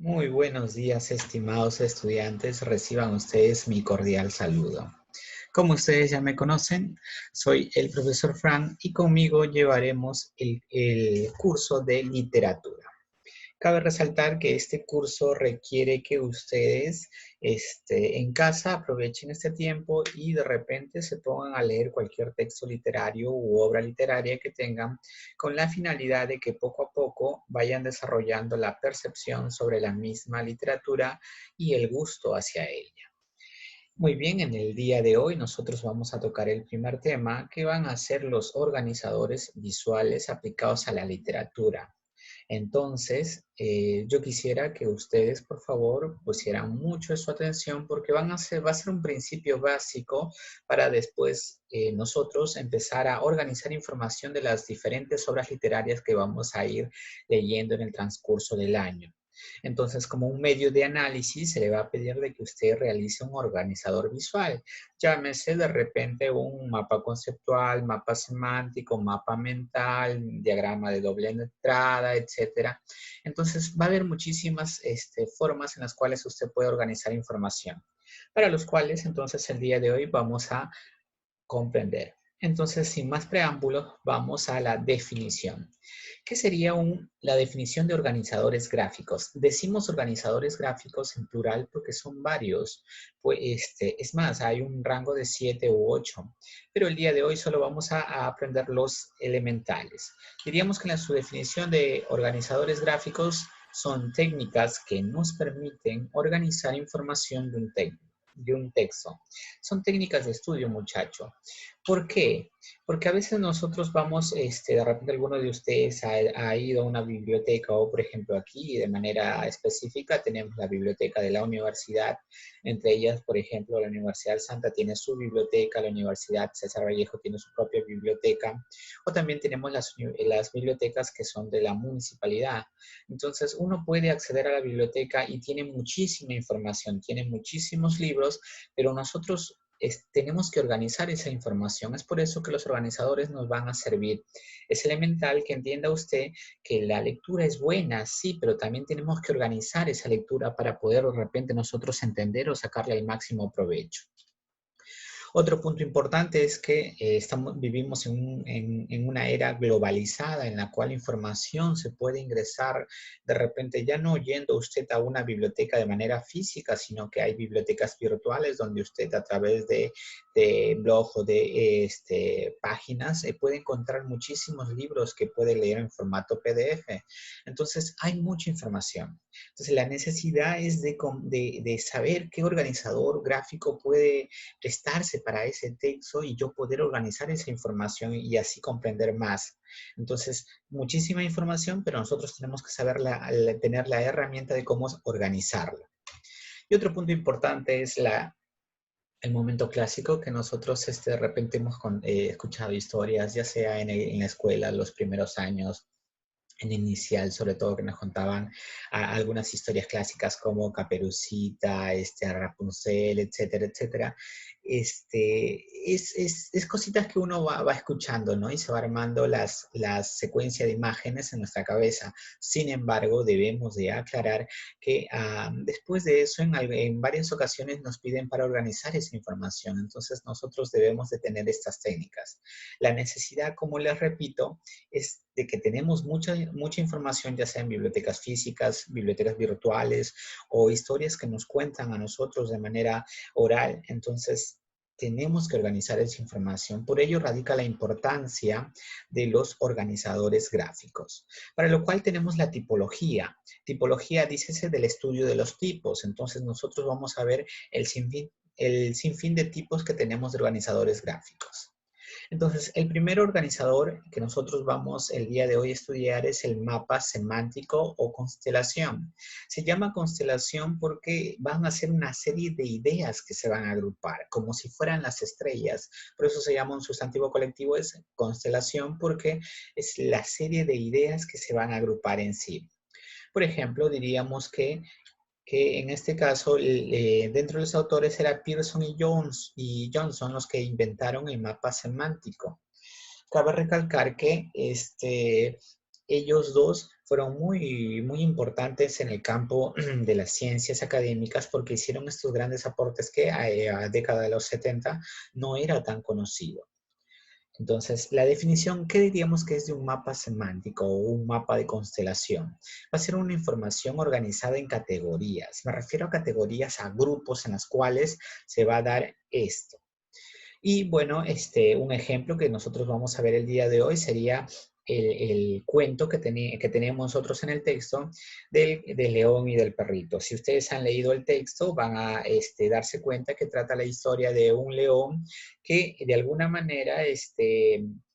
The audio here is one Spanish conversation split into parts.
Muy buenos días, estimados estudiantes. Reciban ustedes mi cordial saludo. Como ustedes ya me conocen, soy el profesor Frank y conmigo llevaremos el curso de literatura. Cabe resaltar que este curso requiere que ustedes en casa aprovechen este tiempo y de repente se pongan a leer cualquier texto literario u obra literaria que tengan con la finalidad de que poco a poco vayan desarrollando la percepción sobre la misma literatura y el gusto hacia ella. Muy bien, en el día de hoy nosotros vamos a tocar el primer tema que van a ser los organizadores visuales aplicados a la literatura. Entonces, yo quisiera que ustedes, por favor, pusieran mucho de su atención porque va a ser un principio básico para después nosotros empezar a organizar información de las diferentes obras literarias que vamos a ir leyendo en el transcurso del año. Entonces, como un medio de análisis, se le va a pedir de que usted realice un organizador visual. Llámese de repente un mapa conceptual, mapa semántico, mapa mental, diagrama de doble entrada, etcétera. Entonces, va a haber muchísimas formas en las cuales usted puede organizar información, para los cuales entonces el día de hoy vamos a comprender. Entonces, sin más preámbulos, vamos a la definición. ¿Qué sería la definición de organizadores gráficos? Decimos organizadores gráficos en plural porque son varios. Pues, es más, hay un rango de 7 u 8, pero el día de hoy solo vamos a aprender los elementales. Diríamos que su definición de organizadores gráficos son técnicas que nos permiten organizar información de un texto. Son técnicas de estudio, muchacho. ¿Por qué? Porque a veces nosotros vamos, de repente alguno de ustedes ha ido a una biblioteca o, por ejemplo, aquí de manera específica tenemos la biblioteca de la universidad. Entre ellas, por ejemplo, la Universidad Santa tiene su biblioteca, la Universidad César Vallejo tiene su propia biblioteca, o también tenemos las bibliotecas que son de la municipalidad. Entonces, uno puede acceder a la biblioteca y tiene muchísima información, tiene muchísimos libros, pero nosotros tenemos que organizar esa información. Es por eso que los organizadores nos van a servir. Es elemental que entienda usted que la lectura es buena, sí, pero también tenemos que organizar esa lectura para poder de repente nosotros entender o sacarle el máximo provecho. Otro punto importante es que vivimos en una era globalizada en la cual la información se puede ingresar de repente ya no yendo usted a una biblioteca de manera física, sino que hay bibliotecas virtuales donde usted a través de blog o de páginas puede encontrar muchísimos libros que puede leer en formato PDF. Entonces hay mucha información. Entonces la necesidad es de saber qué organizador gráfico puede prestarse para ese texto y yo poder organizar esa información y así comprender más. Entonces, muchísima información, pero nosotros tenemos que saber tener la herramienta de cómo organizarla. Y otro punto importante es el momento clásico que nosotros de repente hemos escuchado historias, ya sea en la escuela, los primeros años, en inicial, sobre todo que nos contaban algunas historias clásicas como Caperucita, Rapunzel, etcétera, etcétera. Es cositas que uno va escuchando, ¿no? Y se va armando la secuencia de imágenes en nuestra cabeza. Sin embargo, debemos de aclarar que después de eso, en varias ocasiones nos piden para organizar esa información. Entonces, nosotros debemos de tener estas técnicas. La necesidad, como les repito, es de que tenemos mucha información, ya sea en bibliotecas físicas, bibliotecas virtuales o historias que nos cuentan a nosotros de manera oral. Entonces, tenemos que organizar esa información. Por ello radica la importancia de los organizadores gráficos, para lo cual tenemos la tipología. Tipología, dícese del estudio de los tipos. Entonces, nosotros vamos a ver el sinfín de tipos que tenemos de organizadores gráficos. Entonces, el primer organizador que nosotros vamos el día de hoy a estudiar es el mapa semántico o constelación. Se llama constelación porque van a ser una serie de ideas que se van a agrupar, como si fueran las estrellas. Por eso se llama un sustantivo colectivo, es constelación, porque es la serie de ideas que se van a agrupar en sí. Por ejemplo, diríamos que en este caso, dentro de los autores era Pearson y Johnson los que inventaron el mapa semántico. Cabe recalcar que ellos dos fueron muy importantes en el campo de las ciencias académicas porque hicieron estos grandes aportes que a la década de los 70 no era tan conocido. Entonces, la definición, ¿qué diríamos que es de un mapa semántico o un mapa de constelación? Va a ser una información organizada en categorías. Me refiero a categorías, a grupos en las cuales se va a dar esto. Y bueno, un ejemplo que nosotros vamos a ver el día de hoy sería el cuento que tenemos nosotros en el texto del león y del perrito. Si ustedes han leído el texto, van a darse cuenta que trata la historia de un león que de alguna manera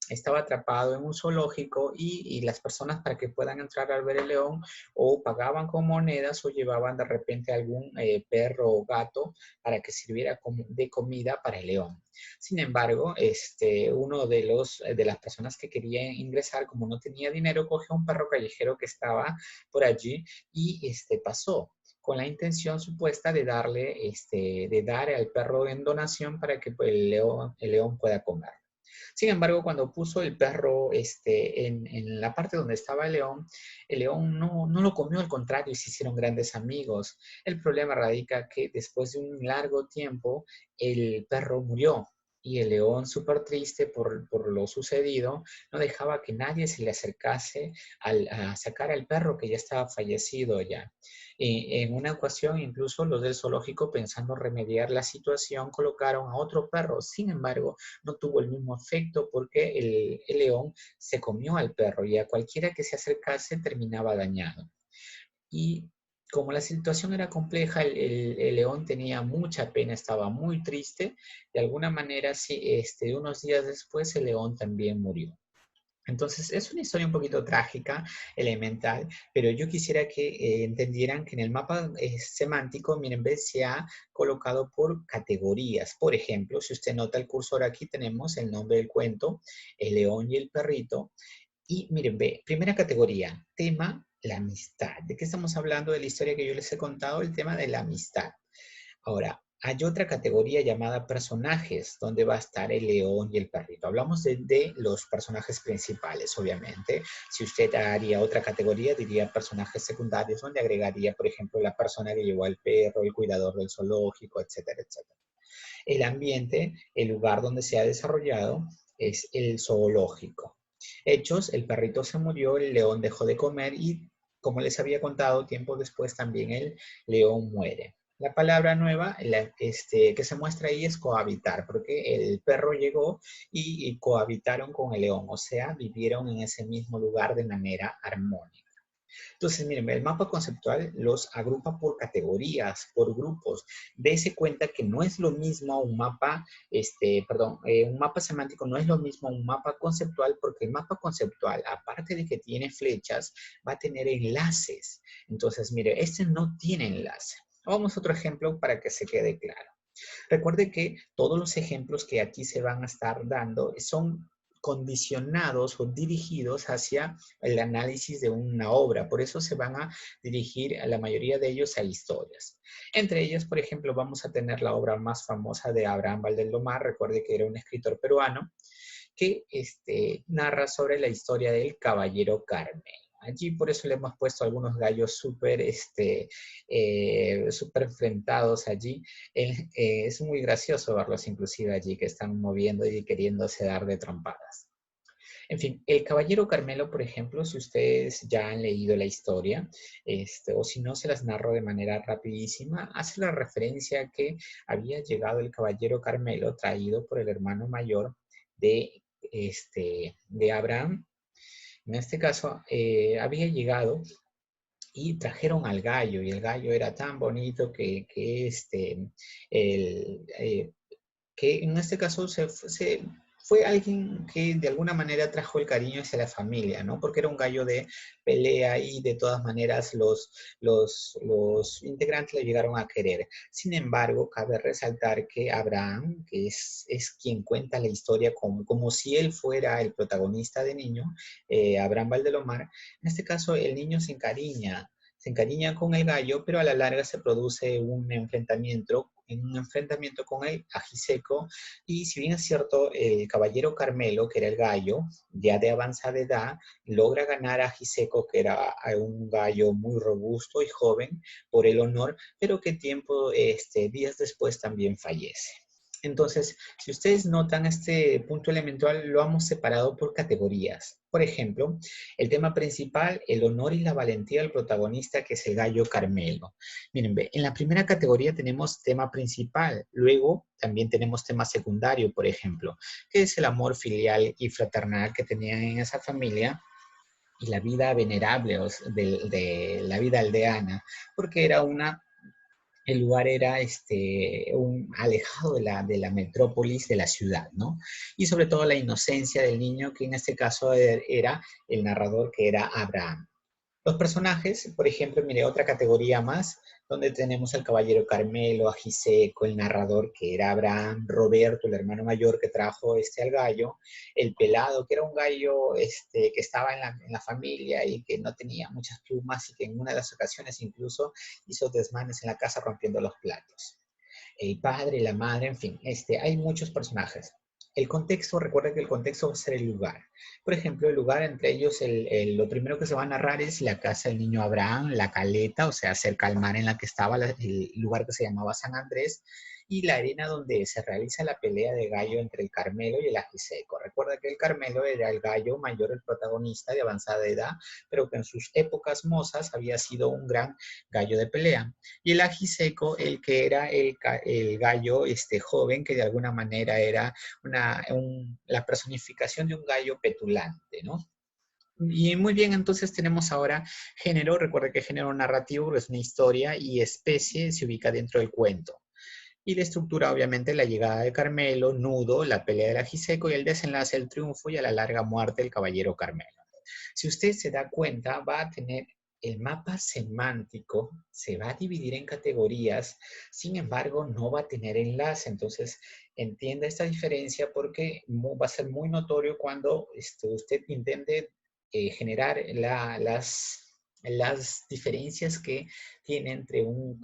estaba atrapado en un zoológico y las personas para que puedan entrar al ver el león o pagaban con monedas o llevaban de repente algún perro o gato para que sirviera de comida para el león. Sin embargo, uno de las personas que quería ingresar, como no tenía dinero, cogió un perro callejero que estaba por allí y pasó con la intención supuesta de de dar al perro en donación para que pues, el león pueda comer. Sin embargo, cuando puso el perro en la parte donde estaba el león no lo comió, al contrario, se hicieron grandes amigos. El problema radica que después de un largo tiempo, el perro murió. Y el león, súper triste por lo sucedido, no dejaba que nadie se le acercase a sacar al perro que ya estaba fallecido ya. En una ocasión, incluso los del zoológico, pensando remediar la situación, colocaron a otro perro. Sin embargo, no tuvo el mismo efecto porque el león se comió al perro y a cualquiera que se acercase terminaba dañado. Y como la situación era compleja, el león tenía mucha pena, estaba muy triste. De alguna manera, sí, unos días después, el león también murió. Entonces, es una historia un poquito trágica, elemental, pero yo quisiera que entendieran que en el mapa semántico, miren, ¿ves? Se ha colocado por categorías. Por ejemplo, si usted nota el cursor aquí, tenemos el nombre del cuento, el león y el perrito. Y miren, ve, primera categoría, tema, la amistad. ¿De qué estamos hablando de la historia que yo les he contado? El tema de la amistad. Ahora, hay otra categoría llamada personajes, donde va a estar el león y el perrito. Hablamos de los personajes principales, obviamente. Si usted haría otra categoría, diría personajes secundarios, donde agregaría, por ejemplo, la persona que llevó al perro, el cuidador del zoológico, etcétera, etcétera. El ambiente, el lugar donde se ha desarrollado, es el zoológico. Hechos, el perrito se murió, el león dejó de comer y, como les había contado, tiempo después también el león muere. La palabra nueva que se muestra ahí es cohabitar, porque el perro llegó y cohabitaron con el león, o sea, vivieron en ese mismo lugar de manera armónica. Entonces, miren, el mapa conceptual los agrupa por categorías, por grupos. Dese cuenta que no es lo mismo un mapa, un mapa semántico no es lo mismo un mapa conceptual, porque el mapa conceptual, aparte de que tiene flechas, va a tener enlaces. Entonces, mire, este no tiene enlace. Vamos a otro ejemplo para que se quede claro. Recuerde que todos los ejemplos que aquí se van a estar dando son condicionados o dirigidos hacia el análisis de una obra. Por eso se van a dirigir a la mayoría de ellos a historias. Entre ellas, por ejemplo, vamos a tener la obra más famosa de Abraham Valdelomar. Recuerde que era un escritor peruano que narra sobre la historia del Caballero Carmelo. Allí por eso le hemos puesto algunos gallos súper enfrentados allí. Es muy gracioso verlos inclusive allí que están moviendo y queriéndose dar de trompadas. En fin, el Caballero Carmelo, por ejemplo, si ustedes ya han leído la historia, o si no, se las narro de manera rapidísima, hace la referencia a que había llegado el Caballero Carmelo traído por el hermano mayor de Abraham. En este caso, había llegado y trajeron al gallo, y el gallo era tan bonito que en este caso fue alguien que de alguna manera trajo el cariño hacia la familia, ¿no? Porque era un gallo de pelea y de todas maneras los integrantes lo llegaron a querer. Sin embargo, cabe resaltar que Abraham, que es quien cuenta la historia como si él fuera el protagonista de niño, Abraham Valdelomar, en este caso el niño se encariña se encariña con el gallo, pero a la larga se produce un enfrentamiento con el ajiseco, y si bien es cierto, el caballero Carmelo, que era el gallo, ya de avanzada edad, logra ganar a Ajiseco, que era un gallo muy robusto y joven, por el honor, pero que días después también fallece. Entonces, si ustedes notan este punto elemental, lo hemos separado por categorías. Por ejemplo, el tema principal, el honor y la valentía del protagonista, que es el gallo Carmelo. Miren, en la primera categoría tenemos tema principal, luego también tenemos tema secundario, por ejemplo, que es el amor filial y fraternal que tenían en esa familia, y la vida venerable de la vida aldeana, porque el lugar era alejado de la metrópolis, de la ciudad, ¿no? Y sobre todo la inocencia del niño, que en este caso era el narrador, que era Abraham. Los personajes, por ejemplo, mire, otra categoría más, donde tenemos al caballero Carmelo, a Giseco, el narrador, que era Abraham, Roberto, el hermano mayor que trajo al gallo, el pelado, que era un gallo que estaba en la familia y que no tenía muchas plumas, y que en una de las ocasiones incluso hizo desmanes en la casa rompiendo los platos. El padre, la madre, en fin, hay muchos personajes. El contexto, recuerda que el contexto va a ser el lugar. Por ejemplo, el lugar, entre ellos, lo primero que se va a narrar es la casa del niño Abraham, la caleta, o sea, cerca al mar en la que estaba el lugar que se llamaba San Andrés, y la arena donde se realiza la pelea de gallo entre el Carmelo y el Ajiseco. Recuerda que el Carmelo era el gallo mayor, el protagonista de avanzada edad, pero que en sus épocas mozas había sido un gran gallo de pelea. Y el ajiseco, el que era el gallo joven, que de alguna manera era la personificación de un gallo petulante, ¿no? Y muy bien, entonces tenemos ahora género. Recuerda que género narrativo es una historia, y especie se ubica dentro del cuento. Y la estructura, obviamente, la llegada de Carmelo, nudo, la pelea del ajiseco y el desenlace, el triunfo y a la larga muerte del caballero Carmelo. Si usted se da cuenta, va a tener el mapa semántico, se va a dividir en categorías, sin embargo, no va a tener enlace. Entonces, entienda esta diferencia, porque va a ser muy notorio cuando usted intente generar las diferencias que tiene entre un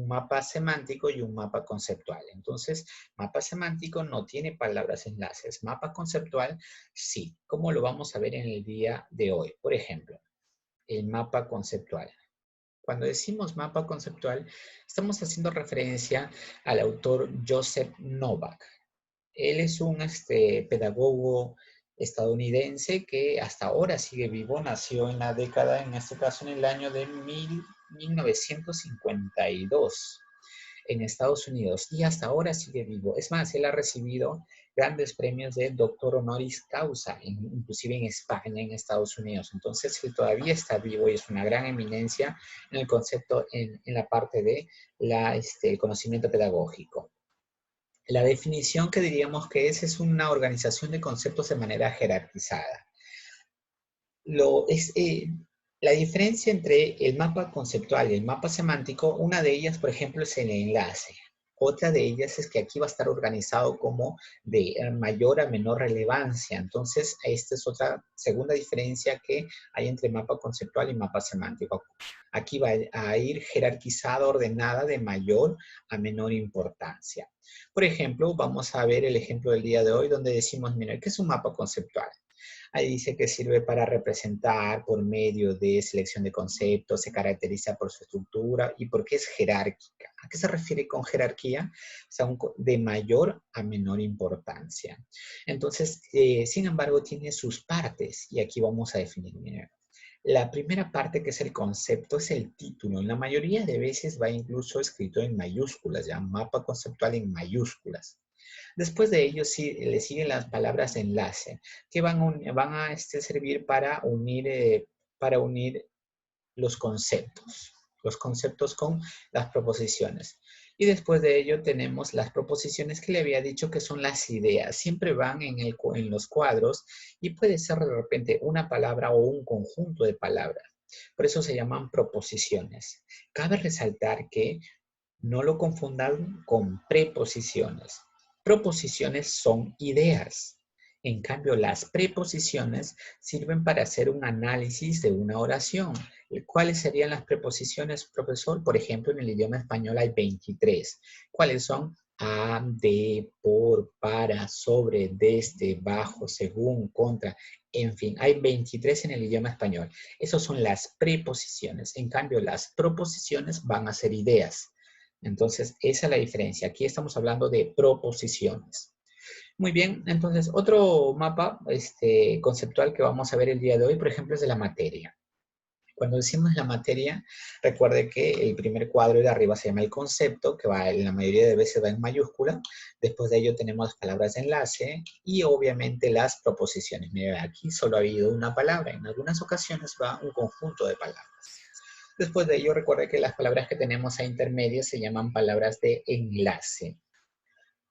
mapa semántico y un mapa conceptual. Entonces, mapa semántico no tiene palabras enlaces. Mapa conceptual, sí. ¿Cómo lo vamos a ver en el día de hoy? Por ejemplo, el mapa conceptual. Cuando decimos mapa conceptual, estamos haciendo referencia al autor Joseph Novak. Él es un pedagogo estadounidense que hasta ahora sigue vivo. Nació en la década, en este caso en el año de 1952 en Estados Unidos, y hasta ahora sigue vivo. Es más, él ha recibido grandes premios de doctor honoris causa, inclusive en España, en Estados Unidos. Entonces, él todavía está vivo y es una gran eminencia en el concepto, en la parte de el conocimiento pedagógico. La definición que diríamos que es una organización de conceptos de manera jerarquizada. Lo, es, la diferencia entre el mapa conceptual y el mapa semántico, una de ellas, por ejemplo, es el enlace. Otra de ellas es que aquí va a estar organizado como de mayor a menor relevancia. Entonces, esta es otra segunda diferencia que hay entre mapa conceptual y mapa semántico. Aquí va a ir jerarquizada, ordenada de mayor a menor importancia. Por ejemplo, vamos a ver el ejemplo del día de hoy, donde decimos, mira, ¿qué es un mapa conceptual? Ahí dice que sirve para representar por medio de selección de conceptos, se caracteriza por su estructura y porque es jerárquica. ¿A qué se refiere con jerarquía? O sea, de mayor a menor importancia. Entonces, sin embargo, tiene sus partes, y aquí vamos a definir. Mira, la primera parte, que es el concepto, es el título. En la mayoría de veces va incluso escrito en mayúsculas, ya mapa conceptual en mayúsculas. Después de ello, sí, le siguen las palabras de enlace, que van a servir para unir los conceptos con las proposiciones. Y después de ello tenemos las proposiciones, que le había dicho que son las ideas. Siempre van en los cuadros, y puede ser de repente una palabra o un conjunto de palabras. Por eso se llaman proposiciones. Cabe resaltar que no lo confundan con preposiciones. Proposiciones son ideas En cambio, las preposiciones sirven para hacer un análisis de una oración. ¿Cuáles serían las preposiciones, profesor? Por ejemplo, en el idioma español hay 23. ¿Cuáles son? A, de, por, para, sobre, desde, bajo, según, contra. En fin, hay 23 en el idioma español. Esas son las preposiciones. En cambio, las proposiciones van a ser ideas. Entonces, esa es la diferencia. Aquí estamos hablando de proposiciones. Muy bien, entonces otro mapa conceptual que vamos a ver el día de hoy, por ejemplo, es de la materia. Cuando decimos la materia, recuerde que el primer cuadro de arriba se llama el concepto, que va, en la mayoría de veces va en mayúscula. Después de ello tenemos palabras de enlace y obviamente las proposiciones. Mire, aquí solo ha habido una palabra. En algunas ocasiones va un conjunto de palabras. Después de ello, recuerde que las palabras que tenemos a intermedias se llaman palabras de enlace.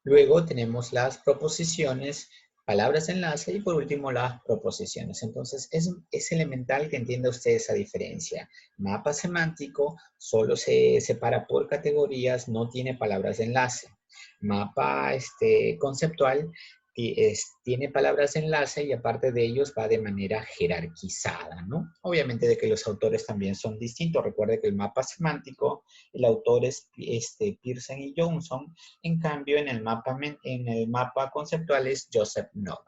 Luego tenemos las proposiciones, palabras de enlace y por último las proposiciones. Entonces es elemental que entienda usted esa diferencia. Mapa semántico solo se separa por categorías, no tiene palabras de enlace. Mapa conceptual tiene palabras de enlace y aparte de ellos va de manera jerarquizada, ¿no? Obviamente de que los autores también son distintos. Recuerde que el mapa semántico, el autor es Pearson y Johnson. En cambio, en el mapa conceptual es Joseph Novak.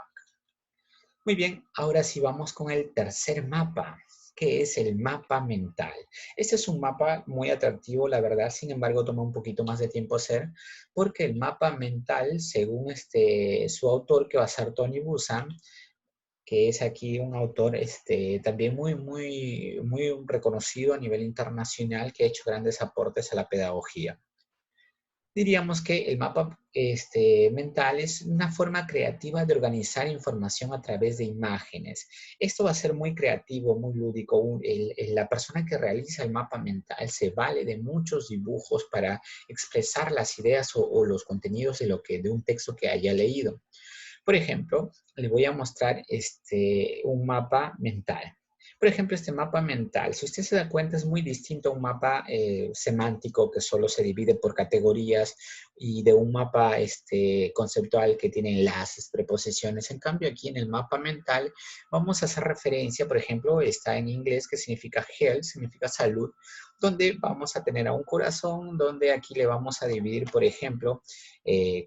Muy bien, ahora sí vamos con el tercer mapa, que es el mapa mental. Este es un mapa muy atractivo, la verdad, sin embargo, toma un poquito más de tiempo hacer, porque el mapa mental, según su autor, que va a ser Tony Buzan, que es aquí un autor también muy reconocido a nivel internacional, que ha hecho grandes aportes a la pedagogía. Diríamos que el mapa mental es una forma creativa de organizar información a través de imágenes. Esto va a ser muy creativo, muy lúdico. La persona que realiza el mapa mental se vale de muchos dibujos para expresar las ideas o los contenidos de un texto que haya leído. Por ejemplo, le voy a mostrar un mapa mental. Por ejemplo, este mapa mental, si usted se da cuenta, es muy distinto a un mapa semántico que solo se divide por categorías y de un mapa conceptual que tiene enlaces, preposiciones. En cambio, aquí en el mapa mental vamos a hacer referencia, por ejemplo, está en inglés que significa health, significa salud, donde vamos a tener a un corazón, donde aquí le vamos a dividir, por ejemplo,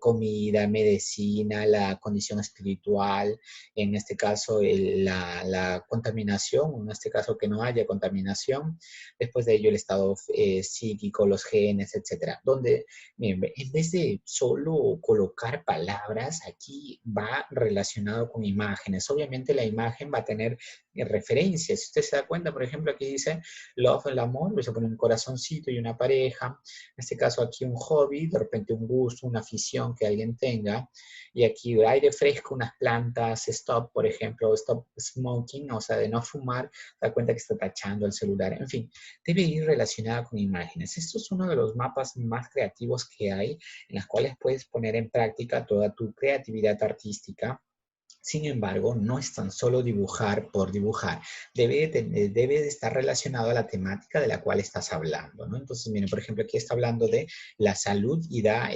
comida, medicina, la condición espiritual, en este caso la contaminación, en este caso que no haya contaminación, después de ello el estado psíquico, los genes, etcétera, donde miren, en vez de solo colocar palabras, aquí va relacionado con imágenes. Obviamente la imagen va a tener referencias. Si usted se da cuenta, por ejemplo, aquí dice love, el amor, se pone un corazoncito y una pareja. En este caso aquí un hobby, de repente un gusto, una afición que alguien tenga. Y aquí aire fresco, unas plantas, stop, por ejemplo, stop smoking, o sea, de no fumar, da cuenta que está tachando el celular. En fin, debe ir relacionada con imágenes. Esto es uno de los mapas más creativos que hay, en los cuales puedes poner en práctica toda tu creatividad artística. Sin embargo, no es tan solo dibujar por dibujar. Debe de estar relacionado a la temática de la cual estás hablando, ¿no? Entonces, miren, por ejemplo, aquí está hablando de la salud y da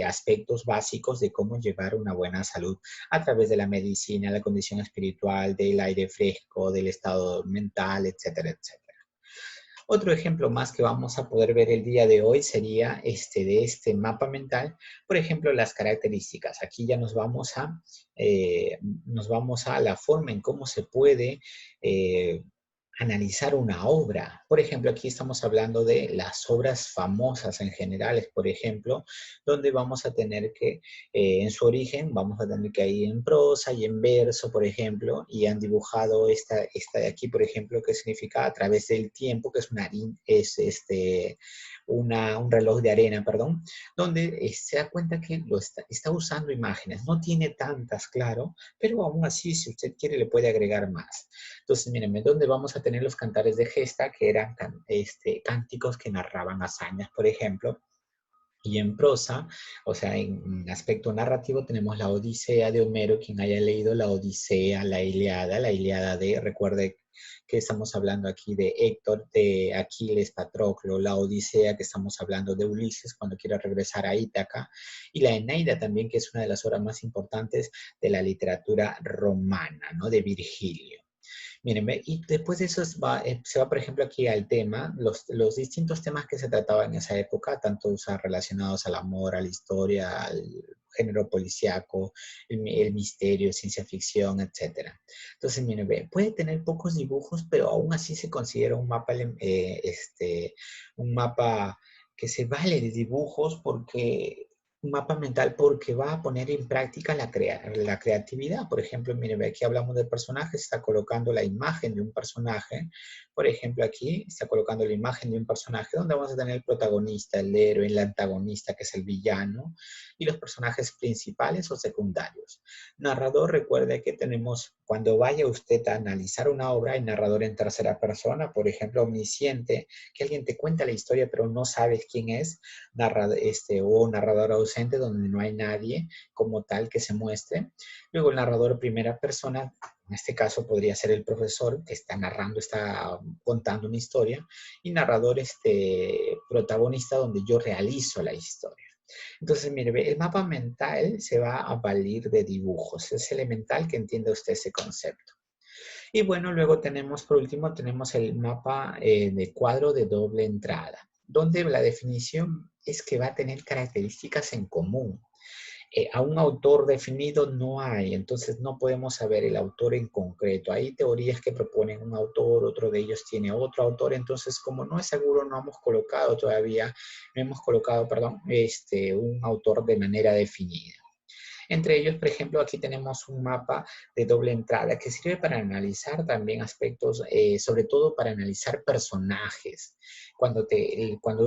aspectos básicos de cómo llevar una buena salud a través de la medicina, la condición espiritual, del aire fresco, del estado mental, etcétera, etcétera. Otro ejemplo más que vamos a poder ver el día de hoy sería de este mapa mental, por ejemplo, las características. Aquí ya nos vamos a la forma en cómo se puede analizar una obra. Por ejemplo, aquí estamos hablando de las obras famosas en general, por ejemplo, donde vamos a tener que, en su origen, vamos a tener que ir en prosa y en verso, por ejemplo, y han dibujado esta de aquí, por ejemplo, que significa a través del tiempo, que un reloj de arena, perdón, donde se da cuenta que está usando imágenes. No tiene tantas, claro, pero aún así, si usted quiere, le puede agregar más. Entonces, miren, ¿dónde vamos a tener los cantares de gesta? Que eran cánticos que narraban hazañas, por ejemplo. Y en prosa, o sea, en aspecto narrativo, tenemos la Odisea de Homero. Quien haya leído la Odisea, la Ilíada de, recuerde que estamos hablando aquí de Héctor, de Aquiles, Patroclo, la Odisea, que estamos hablando de Ulises cuando quiere regresar a Ítaca, y la Eneida también, que es una de las obras más importantes de la literatura romana, ¿no? De Virgilio. Miren, y después de eso se va, por ejemplo, aquí al tema, los distintos temas que se trataban en esa época, tanto relacionados al amor, a la historia, al género policíaco, el misterio, ciencia ficción, etcétera. Entonces, miren, puede tener pocos dibujos, pero aún así se considera un mapa que se vale de dibujos porque un mapa mental porque va a poner en práctica la creatividad. Por ejemplo, mire, aquí hablamos de personajes, está colocando la imagen de un personaje. Por ejemplo, aquí está colocando la imagen de un personaje donde vamos a tener el protagonista, el héroe, el antagonista, que es el villano, y los personajes principales o secundarios. Narrador, recuerde que tenemos, cuando vaya usted a analizar una obra, el narrador en tercera persona, por ejemplo, omnisciente, que alguien te cuenta la historia pero no sabes quién es, o narrador ausente donde no hay nadie como tal que se muestre. Luego el narrador primera persona, en este caso podría ser el profesor que está narrando, está contando una historia, y narrador protagonista donde yo realizo la historia. Entonces, mire, el mapa mental se va a valer de dibujos. Es elemental que entienda usted ese concepto. Y bueno, luego tenemos, por último, tenemos el mapa de cuadro de doble entrada, donde la definición es que va a tener características en común. A un autor definido no hay, entonces no podemos saber el autor en concreto. Hay teorías que proponen un autor, otro de ellos tiene otro autor, entonces como no es seguro, no hemos colocado todavía, no hemos colocado, perdón, un autor de manera definida. Entre ellos, por ejemplo, aquí tenemos un mapa de doble entrada que sirve para analizar también aspectos, sobre todo para analizar personajes. Cuando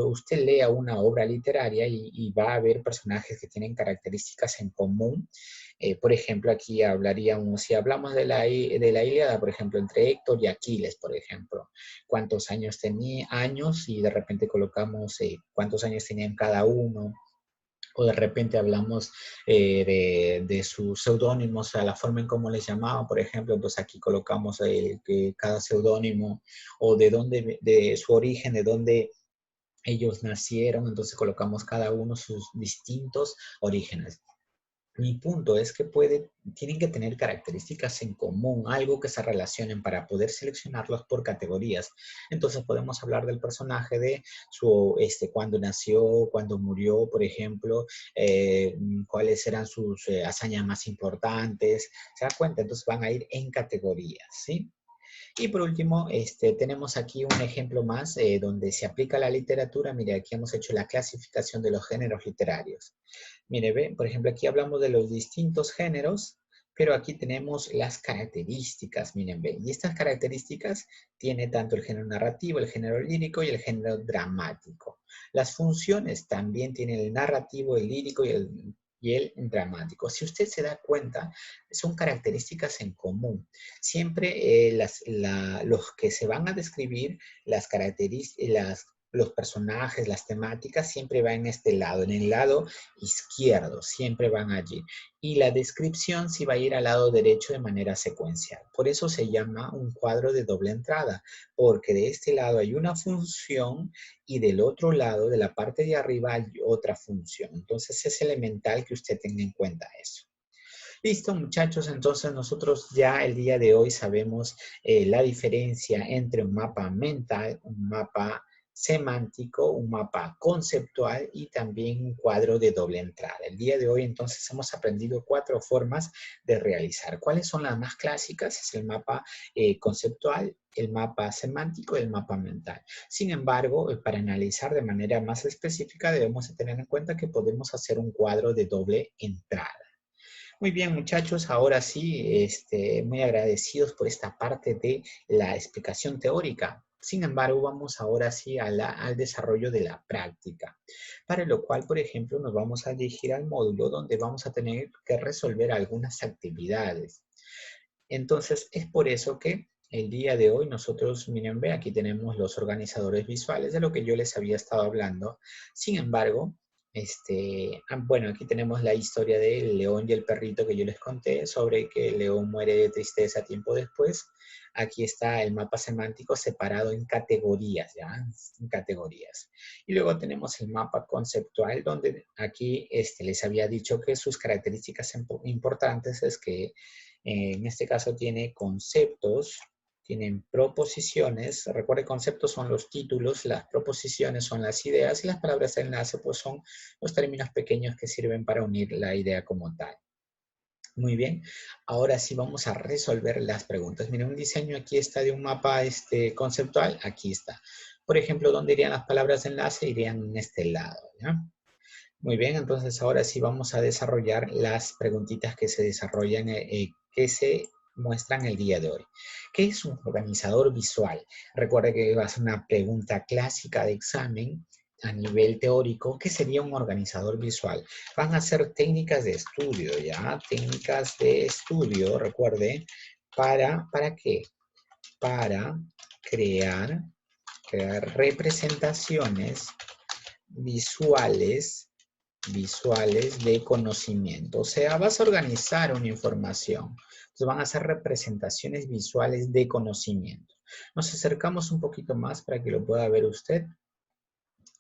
usted lea una obra literaria y va a ver personajes que tienen características en común, por ejemplo, aquí hablaríamos, si hablamos de la Ilíada, por ejemplo, entre Héctor y Aquiles, por ejemplo, cuántos años tenía, años, y de repente colocamos cuántos años tenían cada uno, o de repente hablamos de sus seudónimos, a la forma en cómo les llamaban, por ejemplo, entonces aquí colocamos cada seudónimo o de dónde, de su origen, de dónde ellos nacieron, entonces colocamos cada uno sus distintos orígenes. Mi punto es que tienen que tener características en común, algo que se relacionen para poder seleccionarlos por categorías. Entonces podemos hablar del personaje de cuándo nació, cuándo murió, por ejemplo, cuáles eran sus hazañas más importantes. ¿Se da cuenta? Entonces van a ir en categorías, ¿sí? Y por último, tenemos aquí un ejemplo más donde se aplica la literatura. Mire, aquí hemos hecho la clasificación de los géneros literarios. Mire, ve, por ejemplo, aquí hablamos de los distintos géneros, pero aquí tenemos las características, miren, ve. Y estas características tiene tanto el género narrativo, el género lírico y el género dramático. Las funciones también tienen el narrativo, el lírico y el dramático. Si usted se da cuenta, son características en común. Siempre los que se van a describir, las características, los personajes, las temáticas, siempre van en este lado, en el lado izquierdo, siempre van allí. Y la descripción sí va a ir al lado derecho de manera secuencial. Por eso se llama un cuadro de doble entrada, porque de este lado hay una función y del otro lado, de la parte de arriba, hay otra función. Entonces es elemental que usted tenga en cuenta eso. Listo, muchachos, entonces nosotros ya el día de hoy sabemos la diferencia entre un mapa mental, un mapa semántico, un mapa conceptual y también un cuadro de doble entrada. El día de hoy entonces hemos aprendido 4 formas de realizar. ¿Cuáles son las más clásicas? Es el mapa conceptual, el mapa semántico y el mapa mental. Sin embargo, para analizar de manera más específica debemos tener en cuenta que podemos hacer un cuadro de doble entrada. Muy bien, muchachos, ahora sí, muy agradecidos por esta parte de la explicación teórica. Sin embargo, vamos ahora sí al desarrollo de la práctica, para lo cual, por ejemplo, nos vamos a dirigir al módulo donde vamos a tener que resolver algunas actividades. Entonces, es por eso que el día de hoy nosotros, miren, ve, aquí tenemos los organizadores visuales de lo que yo les había estado hablando. Sin embargo, Bueno, aquí tenemos la historia del león y el perrito que yo les conté sobre que el león muere de tristeza tiempo después. Aquí está el mapa semántico separado en categorías, ¿ya? En categorías. Y luego tenemos el mapa conceptual, donde aquí les había dicho que sus características importantes es que en este caso tiene conceptos, tienen proposiciones. Recuerde, conceptos son los títulos, las proposiciones son las ideas y las palabras de enlace pues son los términos pequeños que sirven para unir la idea como tal. Muy bien, ahora sí vamos a resolver las preguntas. Miren, un diseño aquí está de un mapa conceptual, aquí está. Por ejemplo, ¿dónde irían las palabras de enlace? Irían en este lado, ¿ya? Muy bien, entonces ahora sí vamos a desarrollar las preguntitas que se desarrollan, que se muestran el día de hoy. ¿Qué es un organizador visual? Recuerde que va a ser una pregunta clásica de examen a nivel teórico. ¿Qué sería un organizador visual? Van a ser técnicas de estudio, ¿ya? Técnicas de estudio, recuerde, ¿para qué? Para crear representaciones visuales de conocimiento. O sea, vas a organizar una información. Entonces van a ser representaciones visuales de conocimiento. Nos acercamos un poquito más para que lo pueda ver usted.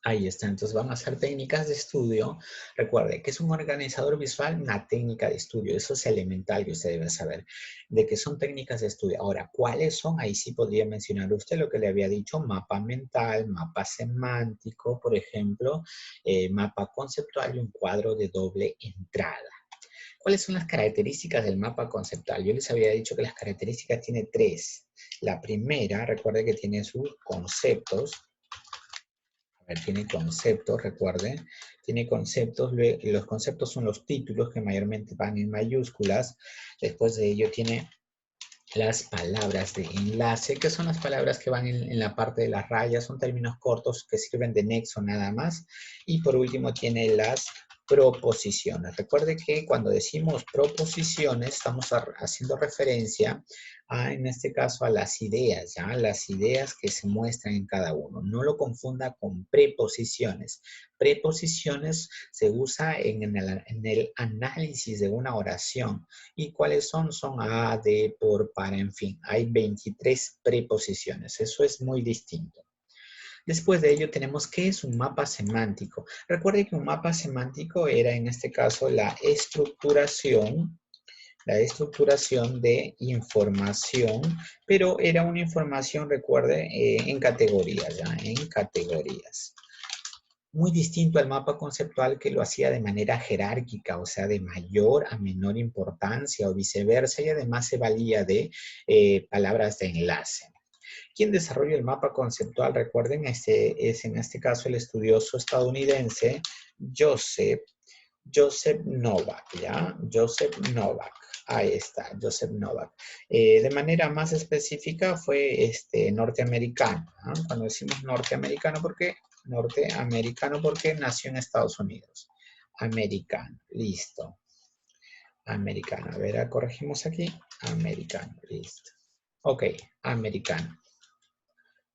Ahí está, entonces van a ser técnicas de estudio. Recuerde que es un organizador visual, una técnica de estudio. Eso es elemental que usted debe saber, de que son técnicas de estudio. Ahora, ¿cuáles son? Ahí sí podría mencionar usted lo que le había dicho, mapa mental, mapa semántico, por ejemplo, mapa conceptual y un cuadro de doble entrada. ¿Cuáles son las características del mapa conceptual? Yo les había dicho que las características tiene tres. La primera, recuerde que tiene sus conceptos. Tiene conceptos, recuerde, tiene conceptos, los conceptos son los títulos que mayormente van en mayúsculas, después de ello tiene las palabras de enlace, que son las palabras que van en la parte de las rayas, son términos cortos que sirven de nexo nada más, y por último tiene las proposiciones. Recuerde que cuando decimos proposiciones estamos haciendo referencia a, en este caso, a las ideas, ¿ya? Las ideas que se muestran en cada uno. No lo confunda con preposiciones. Preposiciones se usa en el análisis de una oración. ¿Y cuáles son? Son a, de, por, para, en fin. Hay 23 preposiciones. Eso es muy distinto. Después de ello tenemos qué es un mapa semántico. Recuerde que un mapa semántico era en este caso la estructuración de información, pero era una información, recuerde, en categorías, ¿ya? En categorías. Muy distinto al mapa conceptual que lo hacía de manera jerárquica, o sea, de mayor a menor importancia o viceversa, y además se valía de palabras de enlace. Quien desarrolla el mapa conceptual, recuerden, es en este caso el estudioso estadounidense Joseph Novak, ¿ya? Joseph Novak. Ahí está, Joseph Novak. De manera más específica fue norteamericano, ¿no? Cuando decimos norteamericano, ¿por qué? Norteamericano porque nació en Estados Unidos. Americano, listo. Americano. A ver, corregimos aquí. Americano, listo. Ok, americano.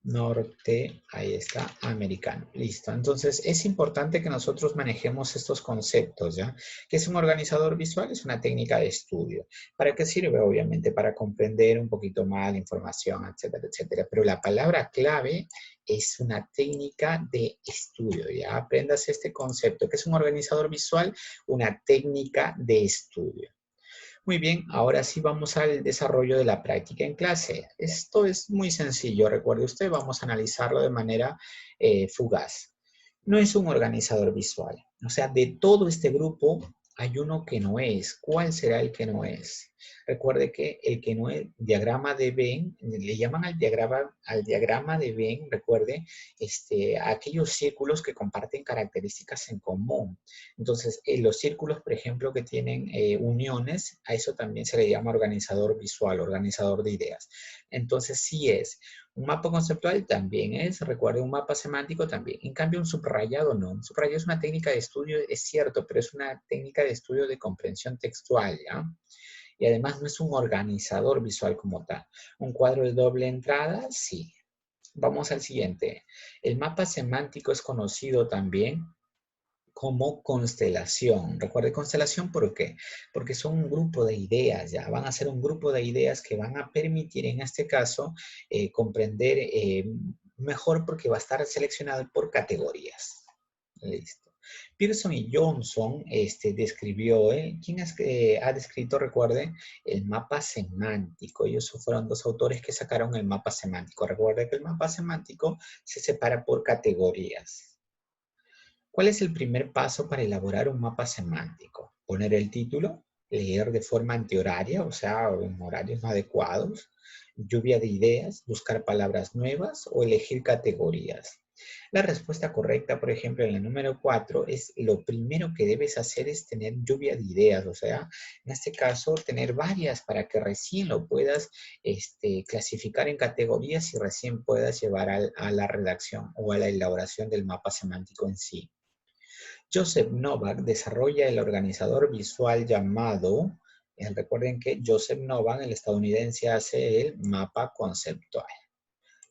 Norte, ahí está, americano. Listo. Entonces, es importante que nosotros manejemos estos conceptos, ¿ya? ¿Qué es un organizador visual? Es una técnica de estudio. ¿Para qué sirve? Obviamente, para comprender un poquito más la información, etcétera, etcétera. Pero la palabra clave es una técnica de estudio, ¿ya? Aprendas este concepto. ¿Qué es un organizador visual? Una técnica de estudio. Muy bien, ahora sí vamos al desarrollo de la práctica en clase. Esto es muy sencillo, recuerde usted, vamos a analizarlo de manera fugaz. No es un organizador visual. O sea, de todo este grupo hay uno que no es. ¿Cuál será el que no es? Recuerde que el que no es diagrama de Venn, le llaman al diagrama de Venn, recuerde, a aquellos círculos que comparten características en común. Entonces, los círculos, por ejemplo, que tienen uniones, a eso también se le llama organizador visual, organizador de ideas. Entonces, sí es. Un mapa conceptual también es, recuerde, un mapa semántico también. En cambio, un subrayado no. Un subrayado es una técnica de estudio, es cierto, pero es una técnica de estudio de comprensión textual, ¿ya? Y además no es un organizador visual como tal. Un cuadro de doble entrada, sí. Vamos al siguiente. El mapa semántico es conocido también como constelación. Recuerde constelación, ¿por qué? Porque son un grupo de ideas, ya van a ser un grupo de ideas que van a permitir en este caso comprender mejor porque va a estar seleccionado por categorías. Listo. Pearson y Johnson describió, ¿quién ha descrito, recuerde, el mapa semántico? Ellos fueron dos autores que sacaron el mapa semántico. Recuerde que el mapa semántico se separa por categorías. ¿Cuál es el primer paso para elaborar un mapa semántico? Poner el título, leer de forma antihoraria, o sea, en horarios no adecuados, lluvia de ideas, buscar palabras nuevas o elegir categorías. La respuesta correcta, por ejemplo, en la número 4, es lo primero que debes hacer es tener lluvia de ideas, o sea, en este caso, tener varias para que recién lo puedas clasificar en categorías y recién puedas llevar a la redacción o a la elaboración del mapa semántico en sí. Joseph Novak desarrolla el organizador visual llamado, recuerden que Joseph Novak, el estadounidense, hace el mapa conceptual.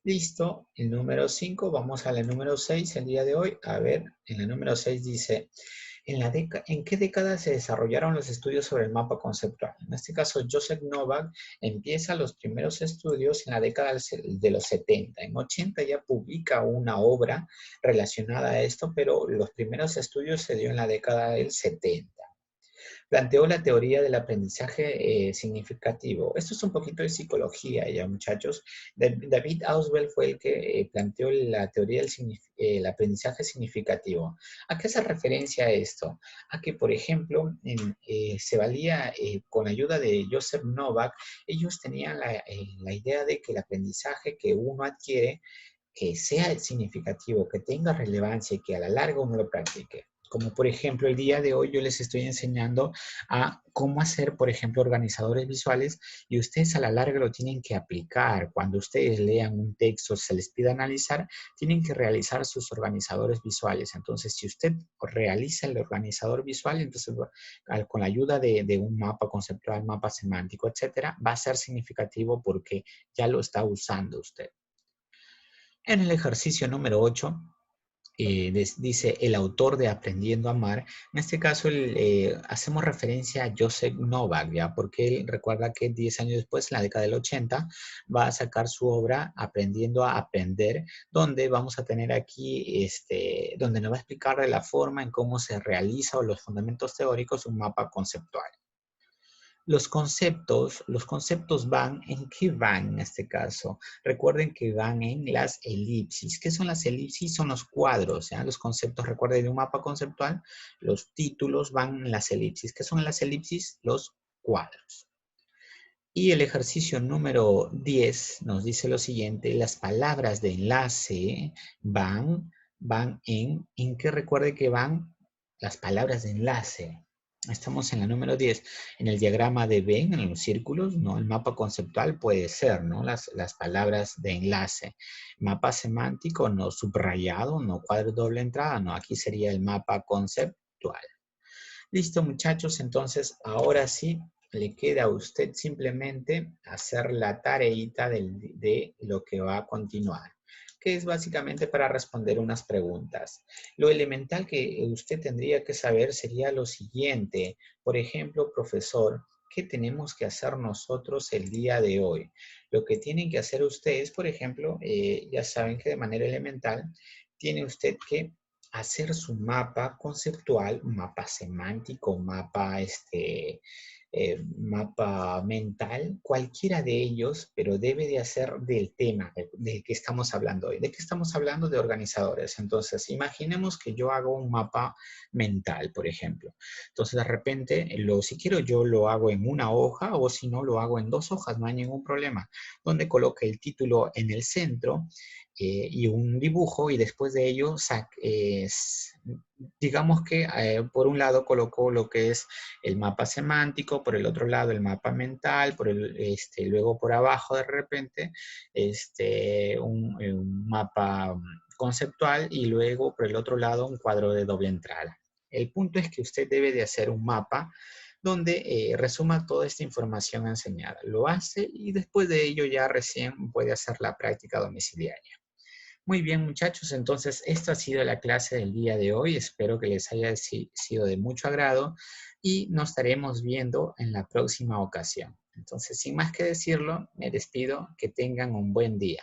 Listo, el número 5, vamos a la número 6 el día de hoy. A ver, en la número 6 dice, ¿en qué década se desarrollaron los estudios sobre el mapa conceptual? En este caso, Joseph Novak empieza los primeros estudios en la década de los 70. En 80 ya publica una obra relacionada a esto, pero los primeros estudios se dio en la década del 70. Planteó la teoría del aprendizaje significativo. Esto es un poquito de psicología ya, muchachos. David Ausubel fue el que planteó la teoría del aprendizaje significativo. ¿A qué hace referencia esto? A que, por ejemplo, se valía con ayuda de Joseph Novak, ellos tenían la idea de que el aprendizaje que uno adquiere que sea significativo, que tenga relevancia y que a la larga uno lo practique. Como por ejemplo el día de hoy yo les estoy enseñando a cómo hacer, por ejemplo, organizadores visuales y ustedes a la larga lo tienen que aplicar. Cuando ustedes lean un texto, se les pida analizar, tienen que realizar sus organizadores visuales. Entonces, si usted realiza el organizador visual, entonces con la ayuda de un mapa conceptual, mapa semántico, etcétera, va a ser significativo porque ya lo está usando usted. En el ejercicio número 8, dice el autor de Aprendiendo a Amar. En este caso hacemos referencia a Joseph Novak, ¿ya? Porque él recuerda que 10 años después, en la década del 80, va a sacar su obra Aprendiendo a Aprender, donde vamos a tener aquí, donde nos va a explicar de la forma en cómo se realiza o los fundamentos teóricos un mapa conceptual. Los conceptos van, ¿en qué van en este caso? Recuerden que van en las elipsis. ¿Qué son las elipsis? Son los cuadros, ¿ya? Los conceptos, recuerden, de un mapa conceptual, los títulos van en las elipsis. ¿Qué son las elipsis? Los cuadros. Y el ejercicio número 10 nos dice lo siguiente, las palabras de enlace van ¿en qué recuerde que van las palabras de enlace? Estamos en la número 10. En el diagrama de Venn, en los círculos, ¿no? El mapa conceptual puede ser, ¿no? Las palabras de enlace. Mapa semántico, no subrayado, no cuadro doble entrada, no. Aquí sería el mapa conceptual. Listo, muchachos, entonces ahora sí le queda a usted simplemente hacer la tareita de lo que va a continuar, que es básicamente para responder unas preguntas. Lo elemental que usted tendría que saber sería lo siguiente. Por ejemplo, profesor, ¿qué tenemos que hacer nosotros el día de hoy? Lo que tienen que hacer ustedes, por ejemplo, ya saben que de manera elemental, tiene usted que hacer su mapa conceptual, un mapa semántico, mapa mental, cualquiera de ellos, pero debe de hacer del tema del que estamos hablando hoy. ¿De qué estamos hablando? De organizadores. Entonces, imaginemos que yo hago un mapa mental, por ejemplo. Entonces, de repente, si quiero yo lo hago en una hoja o si no, lo hago en 2 hojas, no hay ningún problema. Donde coloque el título en el centro y un dibujo y después de ello digamos que por un lado coloco lo que es el mapa semántico, por el otro lado el mapa mental, luego por abajo de repente un mapa conceptual y luego por el otro lado un cuadro de doble entrada. El punto es que usted debe de hacer un mapa donde resuma toda esta información enseñada. Lo hace y después de ello ya recién puede hacer la práctica domiciliaria. Muy bien, muchachos, entonces esta ha sido la clase del día de hoy. Espero que les haya sido de mucho agrado y nos estaremos viendo en la próxima ocasión. Entonces, sin más que decirlo, me despido. Que tengan un buen día.